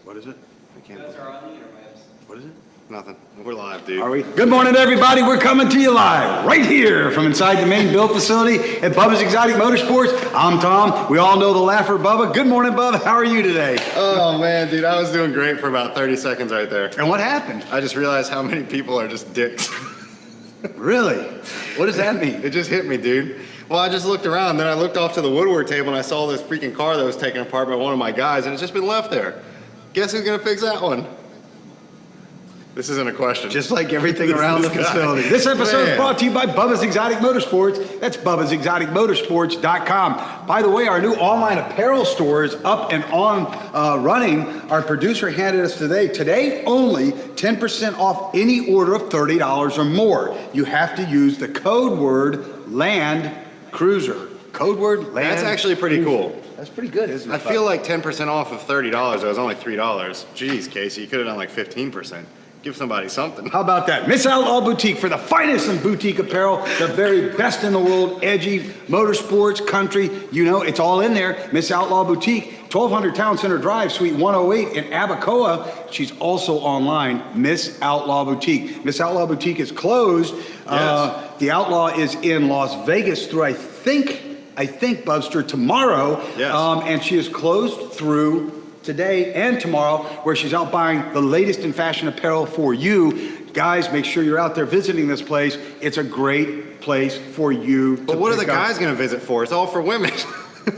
What is it? I can't. What is it? Nothing. We're live, dude. Are we? Good morning, everybody. We're coming to you live right here from inside the main build facility at Bubba's Exotic Motorsports. I'm Tom. We all know the laugher, Bubba. Good morning, Bubba. How are you today? Oh, man, dude. I was doing great for about 30 seconds right there. And what happened? I just realized how many people are just dicks. Really? What does that mean? It just hit me, dude. Well, I just looked around, then I looked off to the woodwork table and I saw this freaking car that was taken apart by one of my guys, and it's just been left there. Guess who's gonna fix that one? This isn't a question. Just like everything around the facility. This episode is brought to you by Bubba's Exotic Motorsports. That's BubbasExoticMotorsports.com. By the way, our new online apparel store is up and on running. Our producer handed us today only 10% off any order of $30 or more. You have to use the code word Land Cruiser. Code word Land That's actually pretty cool. That's pretty good, isn't it? I feel like 10% off of $30, that was only $3. Jeez, Casey, you could have done like 15%. Give somebody something. How about that? Miss Outlaw Boutique for the finest in boutique apparel, the very best in the world, edgy, motorsports, country, you know, it's all in there. Miss Outlaw Boutique, 1200 Town Center Drive, Suite 108 in Abacoa. She's also online, Miss Outlaw Boutique. Miss Outlaw Boutique is closed. Yes. The Outlaw is in Las Vegas through, I think, Bubster, tomorrow. Yes. And she is closed through today and tomorrow, where she's out buying the latest in fashion apparel for you. Guys, make sure you're out there visiting this place. It's a great place for you to But what are the pick up. guys gonna visit for? It's all for women.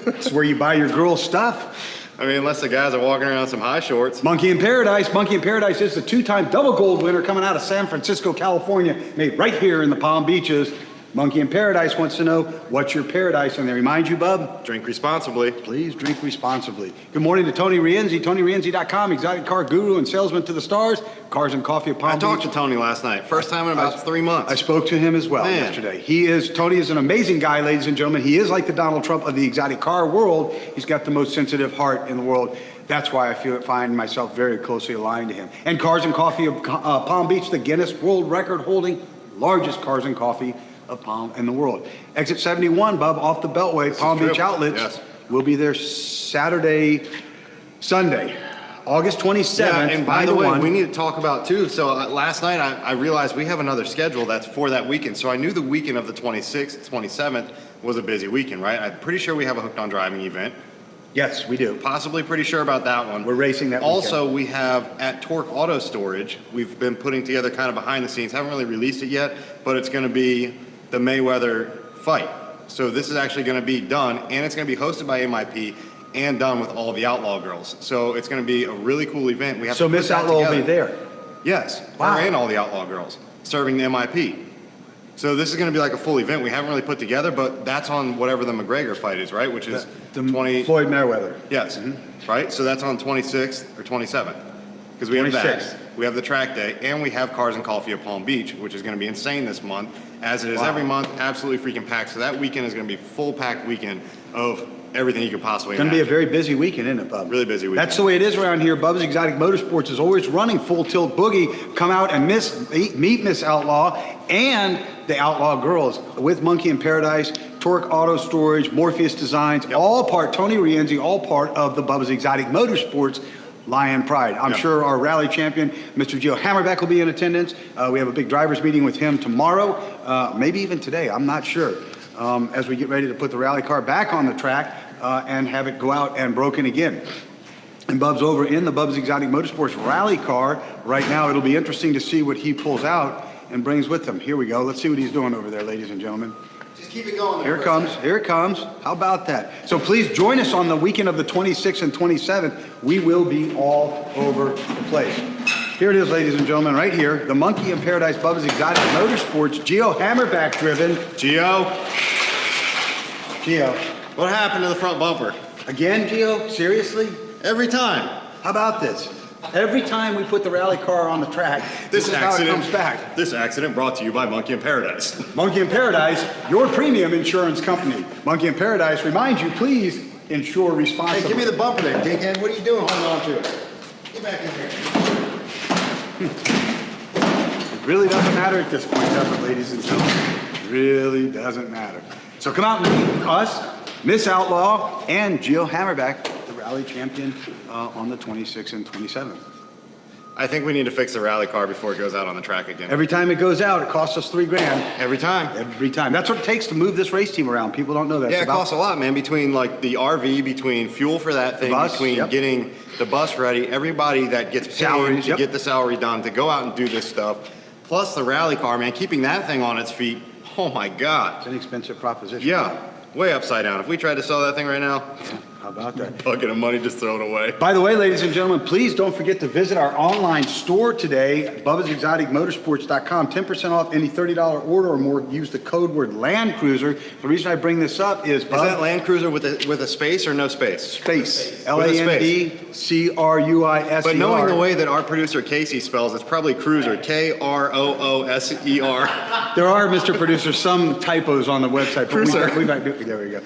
It's where you buy your girl stuff. I mean, unless the guys are walking around in some high shorts. Monkey in Paradise. Monkey in Paradise is the two-time double gold winner coming out of San Francisco, California, made right here in the Palm Beaches. Monkey in Paradise wants to know, what's your paradise? And they remind you, Bub, Drink responsibly. please drink responsibly. Good morning to Tony Rienzi, TonyRienzi.com, exotic car guru and salesman to the stars, cars and coffee of Palm I Beach. talked to Tony last night. First time in about 3 months. I spoke to him as well Man. yesterday. Tony is an amazing guy, ladies and gentlemen. He is like the Donald Trump of the exotic car world. He's got the most sensitive heart in the world. That's why I find myself very closely aligned to him. And Cars and Coffee of Palm Beach, the Guinness World Record holding largest cars and coffee of Palm in the world. Exit 71, Bub, off the Beltway, Palm Beach Outlets. Yes. We'll be there Sunday, August 27th. Yeah, and by the way, 9 to 1. we need to talk about too. So last night I realized we have another schedule that's for that weekend. So I knew the weekend of the 26th, 27th was a busy weekend, right? I'm pretty sure we have a Hooked on Driving event. Yes, we do. Possibly pretty sure about that one. We're racing that Also, we have at Torque Auto Storage, we've been putting together kind of behind the scenes, haven't really released it yet, but it's gonna be the Mayweather fight. So this is actually gonna be done, and it's gonna be hosted by MIP and done with all the Outlaw girls. So it's gonna be a really cool event. We have So to put Miss that Outlaw will be together. there. Yes, Wow. her and all the Outlaw girls serving the MIP. So this is going to be like a full event we haven't really put together, but that's on whatever the McGregor fight is, right? Which is The 20. Floyd Mayweather. Yes, right? So that's on 26th or 27th. Because we have that. 26th. We have the track day, and we have Cars and Coffee of Palm Beach, which is going to be insane this month, as it is Wow. every month, absolutely freaking packed. So that weekend is going to be full packed weekend of everything you could possibly It's going to be a imagine. very busy weekend, isn't it, Bub? Really busy weekend. That's the way it is around here. Bubba's Exotic Motorsports is always running full tilt boogie. Come out and meet Miss Outlaw and the Outlaw girls with Monkey in Paradise, Torque Auto Storage, Morpheus Designs, all part, Tony Rienzi, all part of the Bubba's Exotic Motorsports Lion Pride. I'm sure our rally champion, Mr. Gio Hammerbeck, will be in attendance. We have a big drivers meeting with him tomorrow, maybe even today, I'm not sure, as we get ready to put the rally car back on the track and have it go out and broken again. And Bub's over in the Bubba's Exotic Motorsports rally car right now. It'll be interesting to see what he pulls out and brings with him. Here we go. Let's see what he's doing over there, ladies and gentlemen. Just keep it going. Here it comes. Here it comes. How about that? So please join us on the weekend of the 26th and 27th. We will be all over the place. Here it is, ladies and gentlemen, right here. The Monkey in Paradise Bubba's Exotic Motorsports, Gio Hammerback driven. Gio, Gio. what happened to the front bumper? Again, Gio? Seriously? Every time. How about this? Every time we put the rally car on the track, this is how it comes back. This accident brought to you by Monkey in Paradise. Monkey in Paradise, your premium insurance company. Monkey in Paradise reminds you, please insure responsibly. Hey, give me the bumper there, dickhead. What are you doing holding on to it? Get back in here. It really doesn't matter at this point, does it, ladies and gentlemen? It really doesn't matter. So come out and meet us, Miss Outlaw, and Gio Hammerback, the rally champion on the 26th and 27th. I think we need to fix the rally car before it goes out on the track again. Every time it goes out, it costs us $3,000. Every time. Every time. That's what it takes to move this race team around. People don't know that. Yeah, it costs a lot, man. Between like the RV, between fuel for that thing, bus, between yep. getting the bus ready, everybody that gets paid Salaries, to yep. get the salary done, to go out and do this stuff, plus the rally car, man, keeping that thing on its feet. Oh my God. It's an expensive proposition. Yeah, way upside down. If we tried to sell that thing right now, How about that? bucket of money, just throw it away. By the way, ladies and gentlemen, please don't forget to visit our online store today, BubbasExoticMotorsports.com. 10% off any $30 order or more. Use the code word Land Cruiser. The reason I bring this up is, Is that Land Cruiser with a space or no space? Space. With a space. LANDCRUISER. But knowing the way that our producer Casey spells, it's probably Cruiser, KROOSER. There are, Mr. Producer, some typos on the website. But Cruiser. there we go.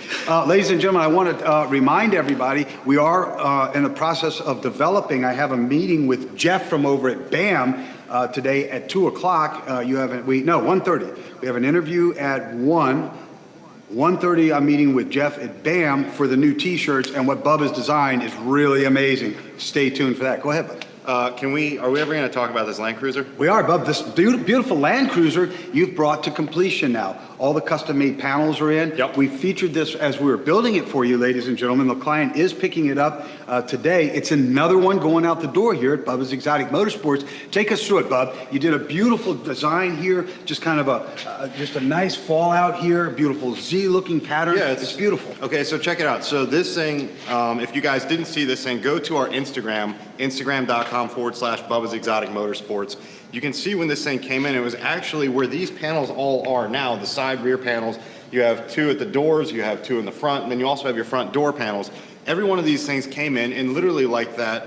Ladies and gentlemen, I want to remind everybody, we are in the process of developing. I have a meeting with Jeff from over at BAM today at 2 o'clock. 1:30. We have an interview at 1:30. I'm meeting with Jeff at BAM for the new T-shirts, and what Bubba's designed is really amazing. Stay tuned for that. Go ahead, Bubba. Are we ever going to talk about this Land Cruiser? We are, Bub. This beautiful Land Cruiser you've brought to completion now. All the custom-made panels are in. Yep. We featured this as we were building it for you, ladies and gentlemen. The client is picking it up today. It's another one going out the door here at Bubba's Exotic Motorsports. Take us through it, Bub. You did a beautiful design here, just kind of just a nice fallout here, beautiful Z-looking pattern. Yeah, it's beautiful. Okay, so check it out. So this thing, if you guys didn't see this thing, go to our Instagram, instagram.com/Bubba's Exotic Motorsports. You can see when this thing came in, it was actually where these panels all are now, the side rear panels. You have two at the doors, you have two in the front, and then you also have your front door panels. Every one of these things came in, and literally like that,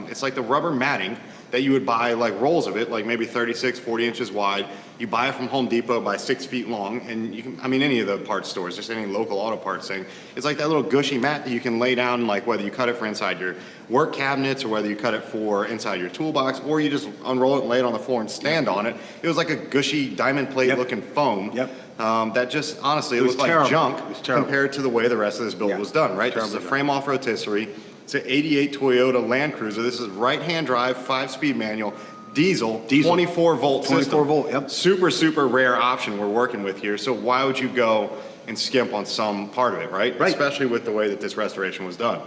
it's like the rubber matting that you would buy, like rolls of it, like maybe 36, 40 inches wide. You buy it from Home Depot by 6 feet long, and you can, I mean, any of the parts stores, just any local auto parts thing. It's like that little gushy mat that you can lay down, like whether you cut it for inside your work cabinets or whether you cut it for inside your toolbox, or you just unroll it and lay it on the floor and stand on it. It was like a gushy diamond plate looking foam. That just, honestly, it looked like junk compared to the way the rest of this build was done, right? This is a frame-off rotisserie. It's an 88 Toyota Land Cruiser. This is right-hand drive, 5-speed manual, diesel. 24-volt system. 24-volt, yep. Super, super rare option we're working with here. So why would you go and skimp on some part of it, right? Especially with the way that this restoration was done.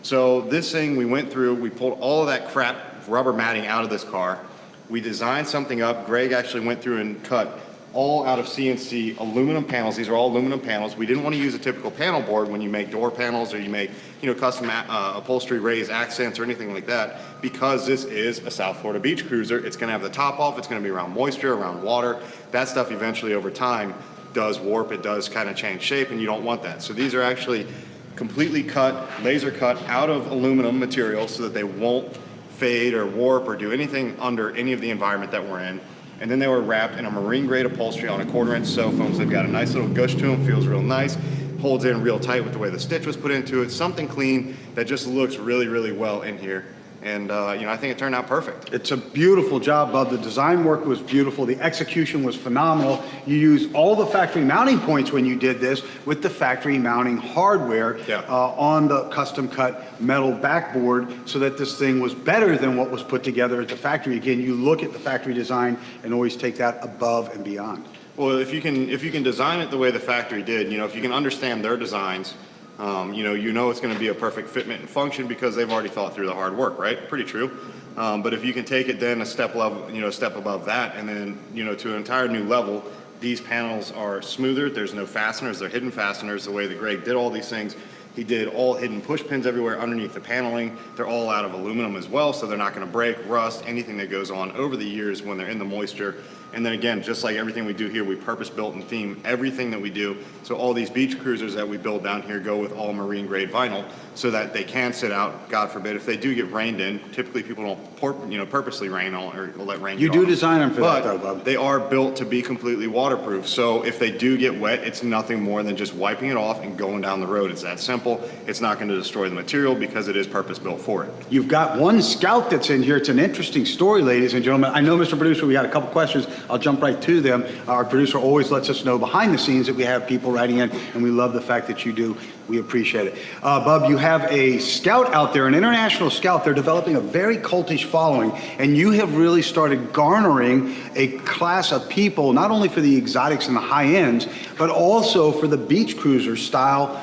So this thing, we went through, we pulled all of that crap rubber matting out of this car. We designed something up. Greg actually went through and cut all out of CNC aluminum panels. These are all aluminum panels. We didn't want to use a typical panel board when you make door panels or you make, custom upholstery raised accents or anything like that, because this is a South Florida beach cruiser. It's going to have the top off. It's going to be around moisture, around water. That stuff eventually over time does warp. It does kind of change shape, and you don't want that. So these are actually completely cut, laser cut out of aluminum material so that they won't fade or warp or do anything under any of the environment that we're in. And then they were wrapped in a marine grade upholstery on a 1/4 inch sew foam, so they've got a nice little gush to them, feels real nice, holds in real tight with the way the stitch was put into it, something clean that just looks really, really well in here. And I think it turned out perfect. It's a beautiful job, Bub. The design work was beautiful. The execution was phenomenal. You used all the factory mounting points when you did this with the factory mounting hardware on the custom cut metal backboard so that this thing was better than what was put together at the factory. Again, you look at the factory design and always take that above and beyond. Well, if you can design it the way the factory did, if you can understand their designs, it's going to be a perfect fitment and function because they've already thought through the hard work, right? Pretty true. But if you can take it then a step above that, and then, to an entire new level, these panels are smoother. There's no fasteners. They're hidden fasteners. The way that Greg did all these things, he did all hidden push pins everywhere underneath the paneling. They're all out of aluminum as well, so they're not going to break, rust, anything that goes on over the years when they're in the moisture. And then again, just like everything we do here, we purpose built and theme everything that we do. So all these beach cruisers that we build down here go with all marine grade vinyl so that they can sit out, God forbid, if they do get rained in. Typically people don't purposely rain on or let rain You get do on. design them for But that though, Bub. they are built to be completely waterproof. So if they do get wet, it's nothing more than just wiping it off and going down the road. It's that simple. It's not going to destroy the material because it is purpose built for it. You've got one Scout that's in here. It's an interesting story, ladies and gentlemen. I know, Mr. Producer, we had a couple questions. I'll jump right to them. Our producer always lets us know behind the scenes that we have people writing in, and we love the fact that you do. We appreciate it. Bub, you have a scout out there, an international scout. They're developing a very cultish following, and you have really started garnering a class of people, not only for the exotics and the high ends, but also for the beach cruiser style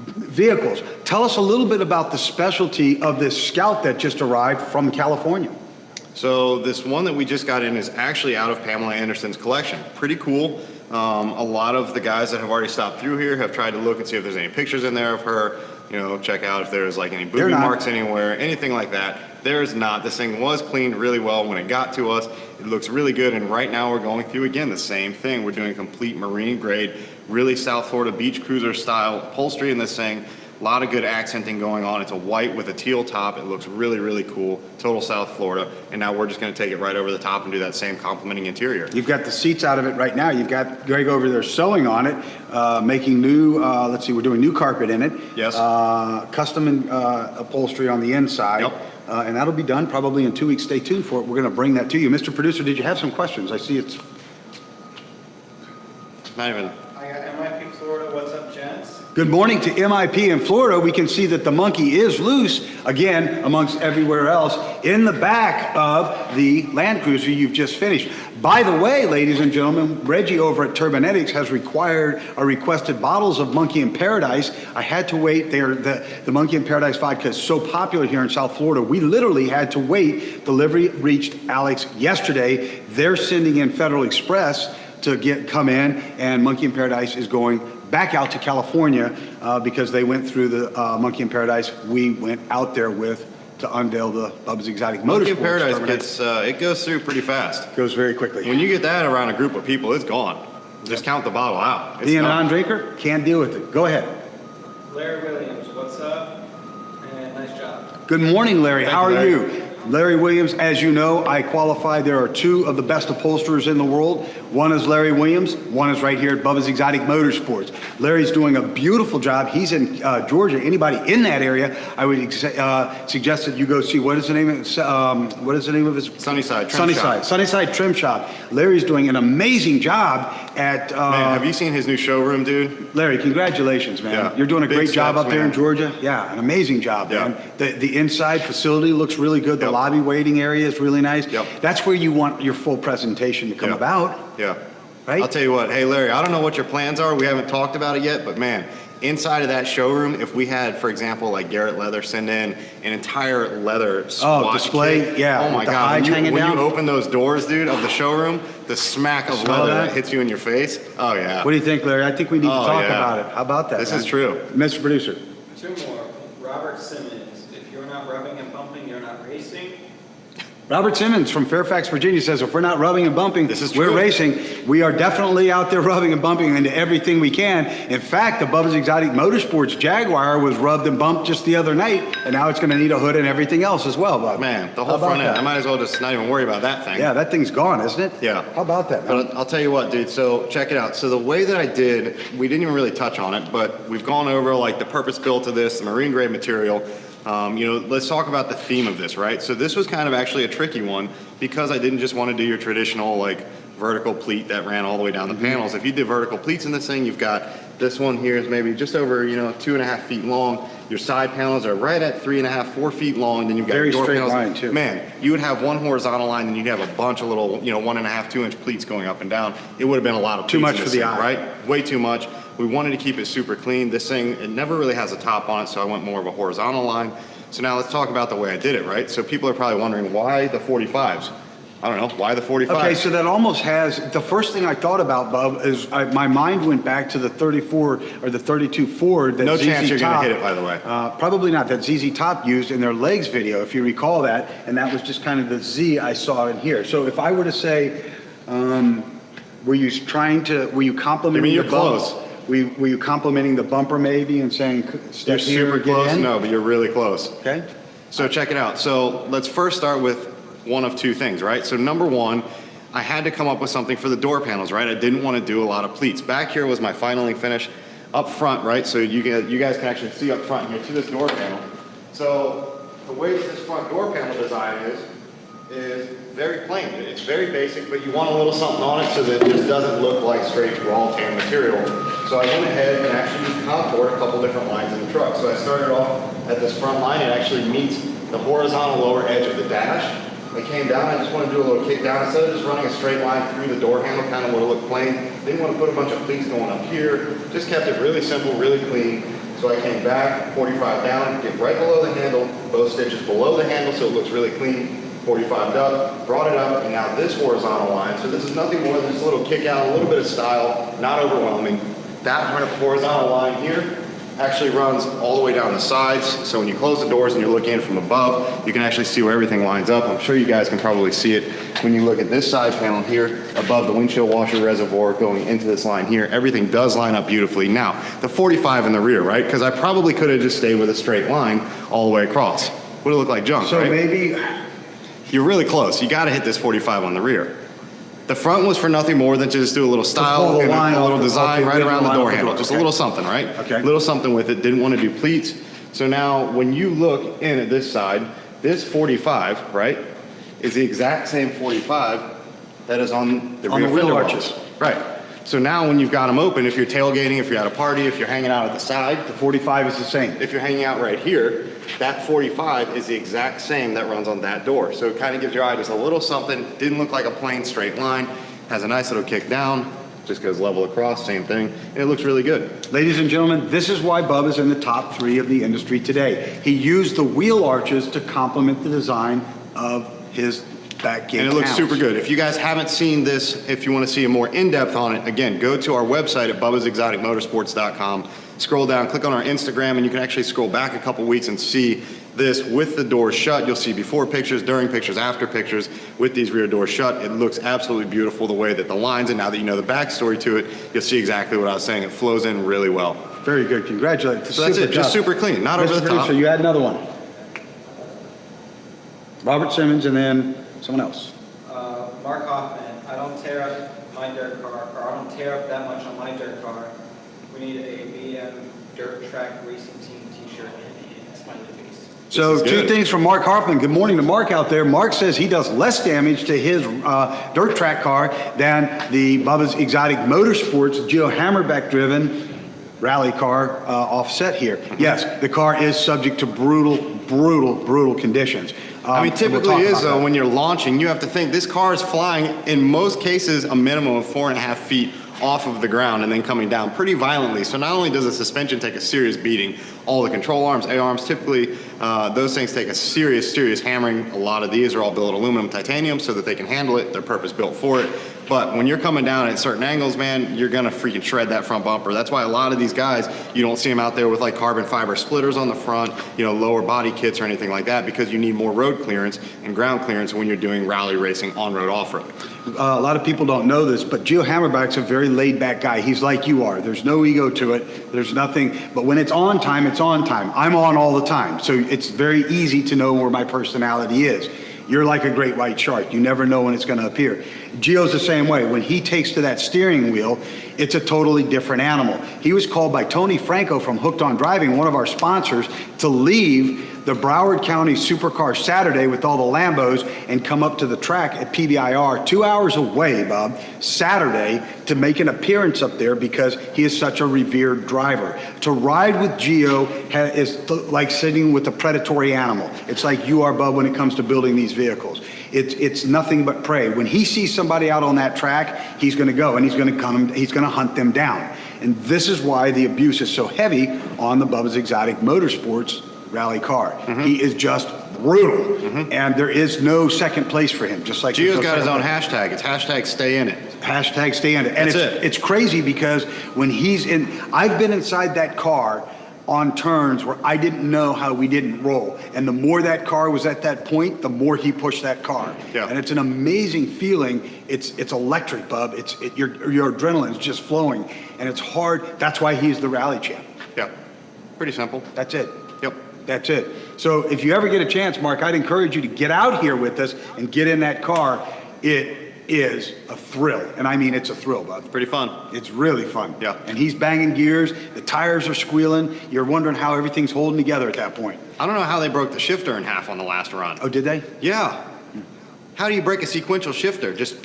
vehicles. Tell us a little bit about the specialty of this scout that just arrived from California. So this one that we just got in is actually out of Pamela Anderson's collection. Pretty cool. A lot of the guys that have already stopped through here have tried to look and see if there's any pictures in there of her, you know, check out if there's like any booby marks anywhere, anything like that. There's not. This thing was cleaned really well when it got to us. It looks really good, and right now we're going through, again, the same thing. We're doing complete marine grade, really South Florida beach cruiser style upholstery in this thing. A lot of good accenting going on. It's a white with a teal top. It looks really, really cool. Total South Florida. And now we're just going to take it right over the top and do that same complementing interior. You've got the seats out of it right now. You've got Greg over there sewing on it, making new, let's see, we're doing new carpet in it. Yes. Custom upholstery on the inside. Yep. And that'll be done probably in 2 weeks. Stay tuned for it. We're going to bring that to you. Mr. Producer, did you have some questions? I see it's... Not even... I got MIP Florida. What's up, gents? Good morning to MIP in Florida. We can see that the monkey is loose, again, amongst everywhere else, in the back of the Land Cruiser you've just finished. By the way, ladies and gentlemen, Reggie over at Turbinetics has requested bottles of Monkey in Paradise. I had to wait. The Monkey in Paradise vodka is so popular here in South Florida, we literally had to wait. Delivery reached Alex yesterday. They're sending in Federal Express to come in, and Monkey in Paradise is going back out to California because they went through the Monkey in Paradise. We went out there to unveil the Bubba's Exotic Motorsports. Monkey in Paradise gets, it goes through pretty fast. Goes very quickly. When you get that around a group of people, it's gone. Just count the bottle out. It's Being a done. non-drinker, can't deal with it. Go ahead. Larry Williams, what's up? And nice job. Good morning, Larry. Thank How you, are Larry. you? Larry Williams, as you know, I qualify. There are two of the best upholsterers in the world. One is Larry Williams. One is right here at Bubba's Exotic Motorsports. Larry's doing a beautiful job. He's in Georgia. Anybody in that area, I would suggest that you go see, what is the name of his? Sunnyside Trim Shop. Sunnyside Trim Shop. Larry's doing an amazing job at... Man, have you seen his new showroom, dude? Larry, congratulations, man. Yeah. You're doing a Big great job steps, up there in man. Georgia. Yeah, an amazing job, Yeah. man. The inside facility looks really good. The Yep. lobby waiting area is really nice. Yep. That's where you want your full presentation to come Yep. about, Yeah. right? I'll tell you what. Hey, Larry, I don't know what your plans are. We haven't talked about it yet, but man, inside of that showroom, if we had, for example, like Garrett Leather send in an entire leather swatch display, kit, yeah, Oh with my the God. hides hanging When down. you open those doors, dude, of the showroom, the smack of Smell leather that? that hits you in your face. Oh, yeah. What do you think, Larry? I think we need to Oh, talk yeah. about it. How about that? This man? is true. Mr. Producer. Two more. Robert Simmons, if you're not rubbing and bumping, you're not racing. Robert Simmons from Fairfax, Virginia says, if we're not rubbing and bumping, This is we're true. racing. We are definitely out there rubbing and bumping into everything we can. In fact, the Bubba's Exotic Motorsports Jaguar was rubbed and bumped just the other night, and now it's going to need a hood and everything else as well, Bub. Man, the How whole about front end. that? I might as well just not even worry about that thing. Yeah, that thing's gone, isn't it? Yeah. How about that, man? But I'll tell you what, dude. So check it out. So the way that I did, we didn't even really touch on it, but we've gone over like the purpose built of this, the marine grade material. Let's talk about the theme of this, right? So this was kind of actually a tricky one because I didn't just want to do your traditional like vertical pleat that ran all the way down the panels. If you did vertical pleats in this thing, you've got this one here is maybe just over 2.5 feet long. Your side panels are right at 3.5, 4 feet long. Then you've got Very your door straight panels. line, too. Man, you would have one horizontal line, and you'd have a bunch of little 1.5, 2 inch pleats going up and down. It would have been a lot of Too pleats much in for this the thing, eye. right? Way too much. We wanted to keep it super clean. This thing, it never really has a top on it, so I went more of a horizontal line. So now let's talk about the way I did it, right? So people are probably wondering, why the 45s? I don't know, why the 45s? Okay, so that almost has, the first thing I thought about, Bub, is my mind went back to the 34 or the 32 Ford that No ZZ chance you're gonna Top, hit it, by the way. Probably not, that ZZ Top used in their legs video, if you recall that, and that was just kind of the Z I saw in here. So if I were to say, were you complimenting I mean, you're the bump? close. Were you complimenting the bumper maybe and saying, step You're here, super get close? in? No, but you're really close. Okay. So check it out. So let's first start with one of two things, right? So number one, I had to come up with something for the door panels, right? I didn't want to do a lot of pleats. Back here was my finaling finish up front, right? So you guys can actually see up front here to this door panel. So the way this front door panel design is very plain. It's very basic, but you want a little something on it so that it just doesn't look like straight raw tan material. So I went ahead and actually just contoured a couple different lines in the truck. So I started off at this front line. It actually meets the horizontal lower edge of the dash. I came down, I just want to do a little kick down. Instead of just running a straight line through the door handle, kind of would have looked plain. Didn't want to put a bunch of pleats going up here. Just kept it really simple, really clean. So I came back, 45 down, get right below the handle, both stitches below the handle so it looks really clean. 45 up, brought it up, and now this horizontal line. So this is nothing more than just a little kick out, a little bit of style, not overwhelming. That horizontal line here actually runs all the way down the sides. So when you close the doors and you're looking in from above, you can actually see where everything lines up. I'm sure you guys can probably see it when you look at this side panel here above the windshield washer reservoir going into this line here. Everything does line up beautifully. Now, the 45 in the rear, right? Because I probably could have just stayed with a straight line all the way across. Would have looked like junk, So right? maybe, You're really close. You got to hit this 45 on the rear. The front was for nothing more than to just do a little style pull the and line a little off the- design off the right around the line door off the handle. door. Just Okay. a little something, right? Okay. A little something with it. Didn't want to do pleats. So now when you look in at this side, this 45, right, is the exact same 45 that is on the On rear the wheel fender arches. wells. Right. So now when you've got them open, if you're tailgating, if you're at a party, if you're hanging out at the side, the 45 is the same. if you're hanging out right here, that 45 is the exact same that runs on that door. So it kind of gives your eye just a little something. Didn't look like a plain straight line. Has a nice little kick down. Just goes level across, same thing. And it looks really good. Ladies and gentlemen, this is why Bubba's in the top 3 of the industry today. He used the wheel arches to complement the design of his back gate And it looks panels. super good. If you guys haven't seen this, if you want to see a more in-depth on it, again, go to our website at bubbasexoticmotorsports.com. Scroll down, click on our Instagram, and you can actually scroll back a couple weeks and see this with the doors shut. You'll see before pictures, during pictures, after pictures with these rear doors shut. It looks absolutely beautiful the way that the lines, and now that you know the backstory to it, you'll see exactly what I was saying. It flows in really well. Very good. Congratulations. So that's it, just super clean, not over the top. So you had another one. Robert Simmons and then someone else. Mark Hoffman, I don't tear up my dirt car, or I don't tear up that much on my dirt car. We need a BM dirt track racing team t-shirt and a smiley face. So This is two good. things from Mark Hoffman. Good morning to Mark out there. Mark says he does less damage to his dirt track car than the Bubba's Exotic Motorsports Gio Hammerbeck driven rally car offset here. Yes, the car is subject to brutal conditions. I mean, and we'll typically talk is, about though, that. when you're launching, you have to think this car is flying, in most cases, a minimum of 4.5 feet off of the ground and then coming down pretty violently. So not only does the suspension take a serious beating, all the control arms, A-arms, typically those things take a serious hammering. A lot of these are all built aluminum titanium so that they can handle it. They're purpose built for it. But when you're coming down at certain angles, man, you're gonna freaking shred that front bumper. That's why a lot of these guys, you don't see them out there with like carbon fiber splitters on the front, you know, lower body kits or anything like that, because you need more road clearance and ground clearance when you're doing rally racing on-road, off-road. A lot of people don't know this, but Gio Hammerback's a very laid-back guy. He's like you are. There's no ego to it. There's nothing. But when it's on time, it's on time. I'm on all the time. So it's very easy to know where my personality is. You're like a great white shark. You never know when it's going to appear. Gio's the same way. When he takes to that steering wheel, it's a totally different animal. He was called by Tony Franco from Hooked on Driving, one of our sponsors, to leave the Broward County Supercar Saturday with all the Lambos and come up to the track at PBIR 2 hours away, Bob, Saturday, to make an appearance up there because he is such a revered driver. To ride with Gio is like sitting with a predatory animal. It's like you are, Bub, when it comes to building these vehicles. It's nothing but prey. When he sees somebody out on that track, he's going to go and he's going to hunt them down. And this is why the abuse is so heavy on the Bubba's Exotic Motorsports rally car. He is just brutal, and there is no second place for him. Just like Gio's got his own hashtag. It's hashtag stay in it. Hashtag stay in it. And That's it. it's crazy because when he's in, I've been inside that car on turns where I didn't know how we didn't roll. And the more that car was at that point, the more he pushed that car. Yeah. And it's an amazing feeling. It's electric, Bub. Your adrenaline's just flowing, and it's hard. That's why he's the rally champ. Yeah, pretty simple. That's it. Yep. That's it. So if you ever get a chance, Mark, I'd encourage you to get out here with us and get in that car. It is a thrill. And I mean, it's a thrill, bud. Pretty fun. It's really fun. Yeah. And he's banging gears. The tires are squealing. You're wondering how everything's holding together at that point. I don't know how they broke the shifter in half on the last run. Oh, did they? Yeah. How do you break a sequential shifter? Just,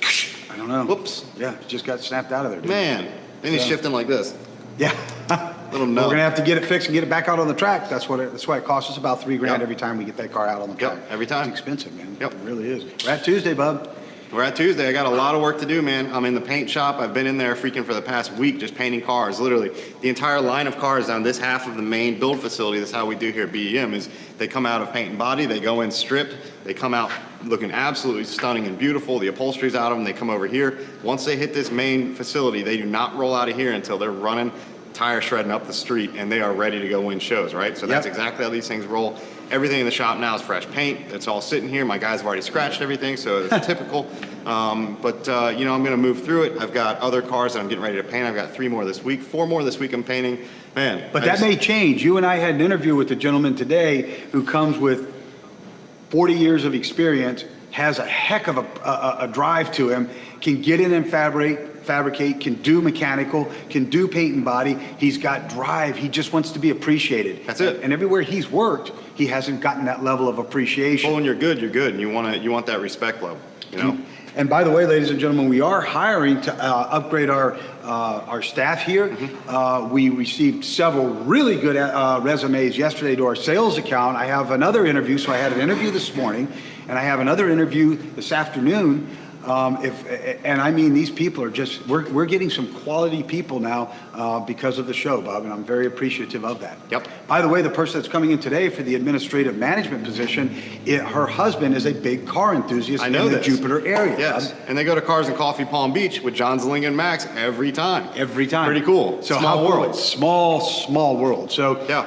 I don't know. whoops. Yeah, it just got snapped out of there. Dude. Man, then he's shifting like this. Yeah. Let him We're know. gonna have to get it fixed and get it back out on the track. That's why it costs us about $3 grand Yep. every time we get that car out on the track. Yep, every time. It's expensive, man. Yep. It really is. We're at Tuesday, bub. We're at Tuesday. I got a lot of work to do, man. I'm in the paint shop. I've been in there freaking for the past week just painting cars. Literally, the entire line of cars down this half of the main build facility, that's how we do here at BEM, is they come out of paint and body, they go in stripped, they come out looking absolutely stunning and beautiful. The upholstery's out of them, they come over here. Once they hit this main facility, they do not roll out of here until they're running tire shredding up the street and they are ready to go win shows, right? So that's exactly how these things roll. Everything in the shop now is fresh paint. It's all sitting here. My guys have already scratched everything, so it's typical. You know, I'm gonna move through it. I've got other cars that I'm getting ready to paint. I've got 3 more this week, 4 more this week I'm painting. Man. But that may change. You and I had an interview with a gentleman today who comes with 40 years of experience, has a heck of a drive to him, can get in and fabricate, can do mechanical, can do paint and body. He's got drive. He just wants to be appreciated. That's it. And everywhere he's worked, he hasn't gotten that level of appreciation. Well, when you're good, and you want that respect level, you know? And by the way, ladies and gentlemen, we are hiring to upgrade our staff here. We received several really good resumes yesterday to our sales account. I have another interview, so I had an interview this morning, and I have another interview this afternoon. And I mean, these people are just, we're getting some quality people now because of the show, Bob, and I'm very appreciative of that. Yep. By the way, the person that's coming in today for the administrative management position, her husband is a big car enthusiast I know in the this. Jupiter area. Yes, Bob. and they go to Cars and Coffee Palm Beach with John Zillinger and Max every time. Every time. Pretty cool. So Small how world. Small world. So Yeah.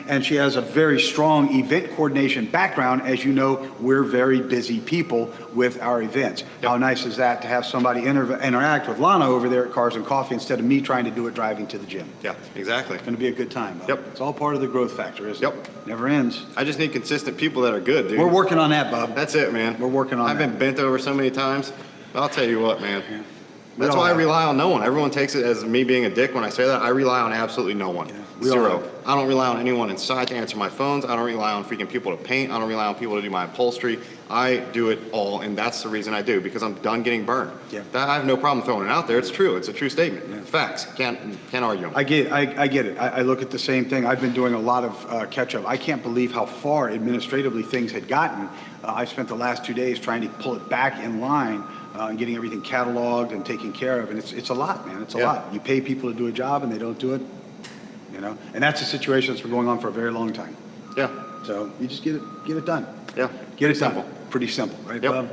and she has a very strong event coordination background. As you know, we're very busy people with our events. Yep. How nice is that to have somebody interact with Lana over there at Cars and Coffee instead of me trying to do it driving to the gym? Yeah, exactly. It's going to be a good time. Bob. Yep. It's all part of the growth factor, isn't Yep. it? Never ends. I just need consistent people that are good, dude. We're working on that, Bob. That's it, man. We're working on I've that. been bent over so many times. But I'll tell you what, man. Yeah. That's all why I have. rely on no one. Everyone takes it as me being a dick when I say that. I rely on absolutely no one. we all Zero. have. I don't rely on anyone inside to answer my phones. I don't rely on freaking people to paint. I don't rely on people to do my upholstery. I do it all, and that's the reason I do, because I'm done getting burned. Yeah. I have no problem throwing it out there. It's true. It's a true statement. Facts. Can't argue them. I get it. I look at the same thing. I've been doing a lot of catch-up. I can't believe how far administratively things had gotten. I spent the last 2 days trying to pull it back in line and getting everything cataloged and taken care of. And it's a lot, man. It's a lot. You pay people to do a job and they don't do it, you know. And that's a situation that's been going on for a very long time. Yeah. So you just get it done. Yeah. Get it Simple. done. Pretty simple, right, Yep. Bob?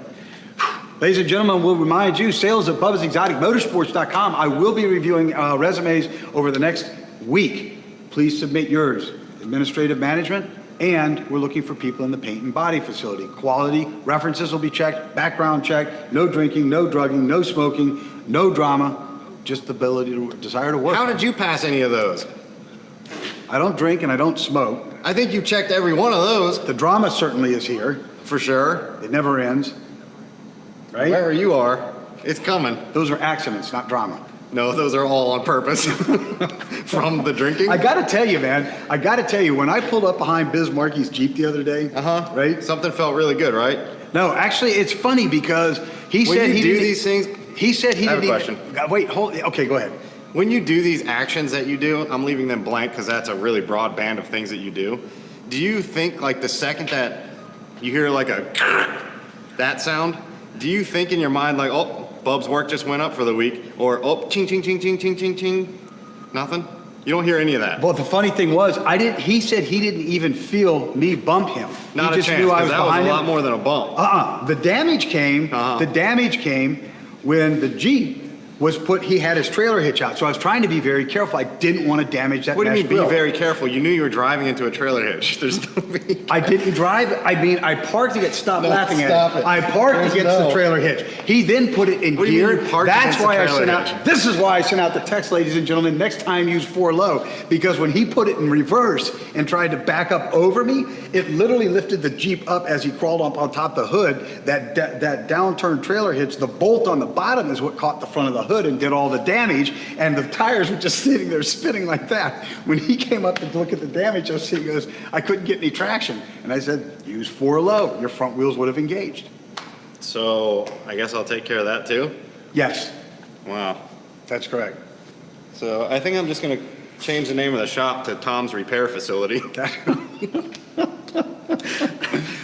Ladies and gentlemen, we'll remind you, sales at BubbasExoticMotorsports.com. I will be reviewing resumes over the next week. Please submit yours. Administrative management, and we're looking for people in the paint and body facility. Quality, references will be checked, background check, no drinking, no drugging, no smoking, no drama, just the ability to, desire to work. How did you pass any of those? I don't drink and I don't smoke. I think you checked every one of those. The drama certainly is here. For sure. It never ends, right? Wherever you are, it's coming. Those are accidents, not drama. No, those are all on purpose. From the drinking? I gotta tell you, man, when I pulled up behind Biz Markey's Jeep the other day, right? Something felt really good, right? No, actually, it's funny because he said he do didn't- these things. He said he I have didn't a even. Wait, okay, go ahead. When you do these actions that you do, I'm leaving them blank because that's a really broad band of things that you do. Do you think like the second that you hear like that sound, do you think in your mind like, oh, Bub's work just went up for the week, or oh, ching, ching, ching, ching, ching, ching, ching? Nothing? You don't hear any of that. Well, the funny thing was, he said he didn't even feel me bump him. Not he a just chance, knew I because was that was behind a him. lot more than a bump. The damage came. The damage came when the Jeep was he had his trailer hitch out. So I was trying to be very careful. I didn't want to damage that What do you mesh mean, be grill. very careful? You knew you were driving into a trailer hitch. There's no I didn't drive. I mean, I parked to get stopped No, laughing stop at it. I parked There's against the no- trailer hitch. He then put it in What do you gear. mean you parked That's against the why I trailer sent out. hitch? This is why I sent out the text, ladies and gentlemen. Next time, use 4 low, because when he put it in reverse and tried to back up over me, it literally lifted the Jeep up as he crawled up on top of the hood. That downturned trailer hitch, the bolt on the bottom is what caught the front of the hood and did all the damage. And the tires were just sitting there spinning like that. When he came up to look at the damage, he goes, I couldn't get any traction. And I said, use 4 low. Your front wheels would have engaged. So I guess I'll take care of that too? Yes, Wow. that's correct. So I think I'm just going to change the name of the shop to Tom's Repair Facility.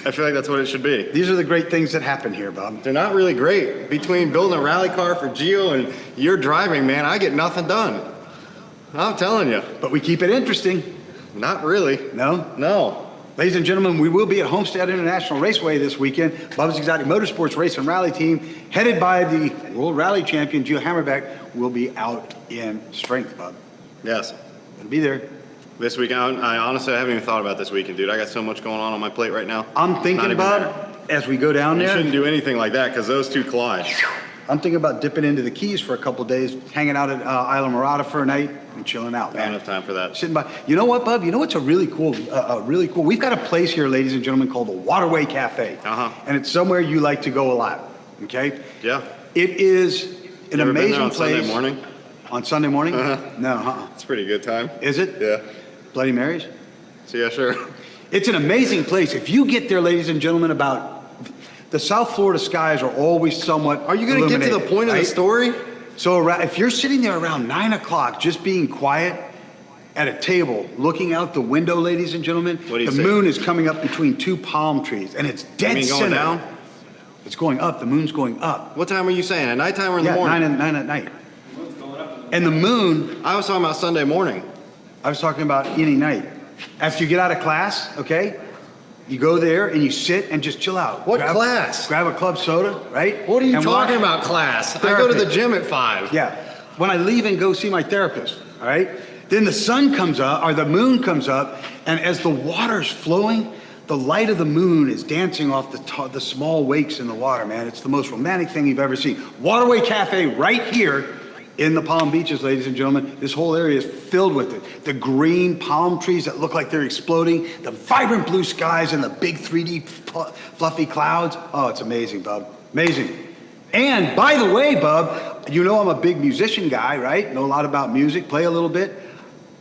I feel like that's what it should be. These are the great things that happen here, Bob. They're not really great. Between building a rally car for Gio and your driving, man, I get nothing done. I'm telling you. But we keep it interesting. Not really. No? No. Ladies and gentlemen, we will be at Homestead International Raceway this weekend. Bubba's Exotic Motorsports Race and Rally Team, headed by the World Rally Champion, Gio Hammerbeck, will be out in strength, Bub. Yes. Gonna be there. This weekend, I honestly haven't even thought about this weekend, dude. I got so much going on my plate right now. I'm Not thinking, even Bub, as we go down You there, shouldn't do anything like that because those two collide. I'm thinking about dipping into the Keys for a couple days, hanging out at Isla Morada for a night and chilling out, I don't man. have time for that. Sitting by. You know what, Bub? You know what's a really cool, we've got a place here, ladies and gentlemen, called the Waterway Cafe. Uh-huh. And it's somewhere you like to go a lot, okay? Yeah. It is an You ever been there amazing on place. Sunday morning? On Sunday morning? Uh-huh. No, It's a pretty good time. Is it? Yeah. Bloody Marys? So yeah, sure. It's an amazing place. If you get there, ladies and gentlemen, about the South Florida skies are always somewhat Are you going to get to the illuminated, point of the right? story? So if you're sitting there around 9 o'clock, just being quiet at a table, looking out the window, ladies and gentlemen, What do you the say? moon is coming up between two palm trees, and it's dead You mean going center. down? It's going up. The moon's going up. What time are you saying? At nighttime or in Yeah, the morning? 9 at night. And the moon, I was talking about Sunday morning. I was talking about any night. After you get out of class, okay, you go there and you sit and just chill out. What class? Grab a club soda, right? What are you And talking watch- about, class? I go to the gym at 5. Yeah. When I leave and go see my therapist, all right? Then the sun comes up, or the moon comes up, and as the water's flowing, the light of the moon is dancing off the small wakes in the water, man. It's the most romantic thing you've ever seen. Waterway Cafe right here in the Palm Beaches, ladies and gentlemen. This whole area is filled with it. The green palm trees that look like they're exploding, the vibrant blue skies, and the big 3D fluffy clouds. Oh, it's amazing, Bub. Amazing. And by the way, Bub, you know I'm a big musician guy, right? Know a lot about music, play a little bit.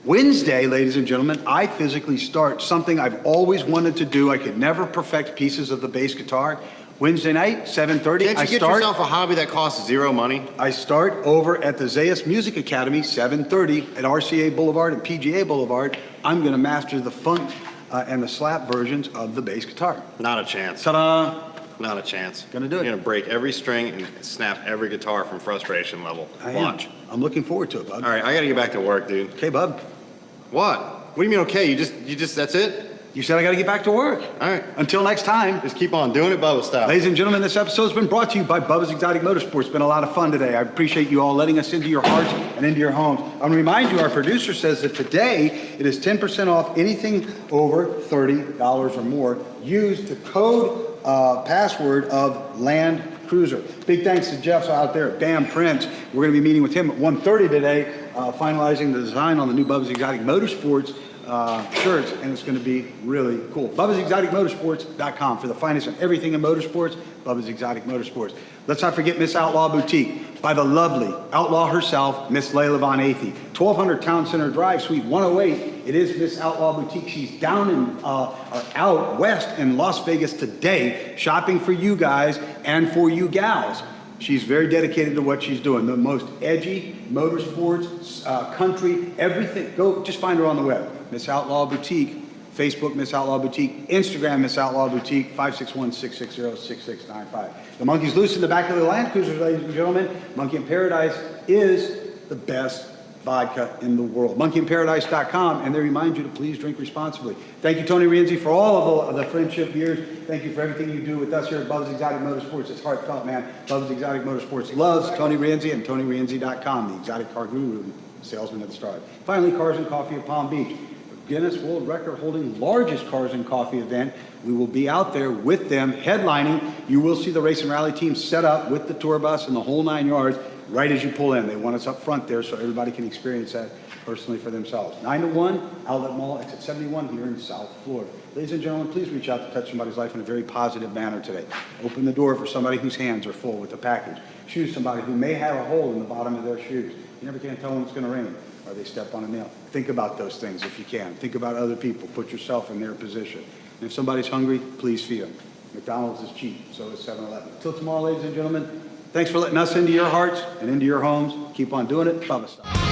Wednesday, ladies and gentlemen, I physically start something I've always wanted to do. I could never perfect pieces of the bass guitar. Wednesday night, 7:30, Can't you get yourself a hobby that costs zero money? I start over at the Zayas Music Academy, 7:30 at RCA Boulevard and PGA Boulevard. I'm going to master the funk and the slap versions of the bass guitar. Not a chance. Ta-da! Not a chance. Gonna do it. You're gonna break every string and snap every guitar from frustration level. I Watch. am. I'm looking forward to it, bud. All right, I gotta get back to work, dude. Okay, bub. What? What do you mean okay? You just that's it? You said I got to get back to work. All right. Until next time. Just keep on doing it, Bubba style. Ladies and gentlemen, this episode's been brought to you by Bubba's Exotic Motorsports. It's been a lot of fun today. I appreciate you all letting us into your hearts and into your homes. I want to remind you, our producer says that today it is 10% off anything over $30 or more. Use the code password of Land Cruiser. Big thanks to Jeff out there at Bam Prince. We're going to be meeting with him at 1:30 today, finalizing the design on the new Bubba's Exotic Motorsports shirts, and it's going to be really cool. Bubba'sExoticMotorsports.com for the finest on everything in motorsports. Bubba's Exotic Motorsports. Let's not forget Miss Outlaw Boutique by the lovely outlaw herself, Miss Layla Von Athey. 1200 Town Center Drive, Suite 108. It is Miss Outlaw Boutique. She's down in, out west in Las Vegas today, shopping for you guys and for you gals. She's very dedicated to what she's doing. The most edgy, motorsports, country, everything. Go, just find her on the web. Miss Outlaw Boutique, Facebook Miss Outlaw Boutique, Instagram Miss Outlaw Boutique, 561-660-6695. The monkey's loose in the back of the Land Cruisers, ladies and gentlemen. Monkey in Paradise is the best vodka in the world. MonkeyInParadise.com, and they remind you to please drink responsibly. Thank you, Tony Rienzi, for all of the friendship years. Thank you for everything you do with us here at Bubba's Exotic Motorsports. It's heartfelt, man. Bubba's Exotic Motorsports loves Tony Rienzi and TonyRienzi.com, the exotic car guru, salesman of the stars. Finally, Cars and Coffee of Palm Beach. Guinness World Record holding largest cars and coffee event. We will be out there with them headlining. You will see the race and rally team set up with the tour bus and the whole 9 yards right as you pull in. They want us up front there so everybody can experience that personally for themselves. 9 to 1, Outlet Mall, exit 71 here in South Florida. Ladies and gentlemen, please reach out to touch somebody's life in a very positive manner today. Open the door for somebody whose hands are full with a package. Choose somebody who may have a hole in the bottom of their shoes. You never can tell when it's going to rain or they step on a nail. Think about those things if you can. Think about other people. Put yourself in their position. And if somebody's hungry, please feed them. McDonald's is cheap, so is 7-Eleven. Till tomorrow, ladies and gentlemen, thanks for letting us into your hearts and into your homes. Keep on doing it. Bubba style.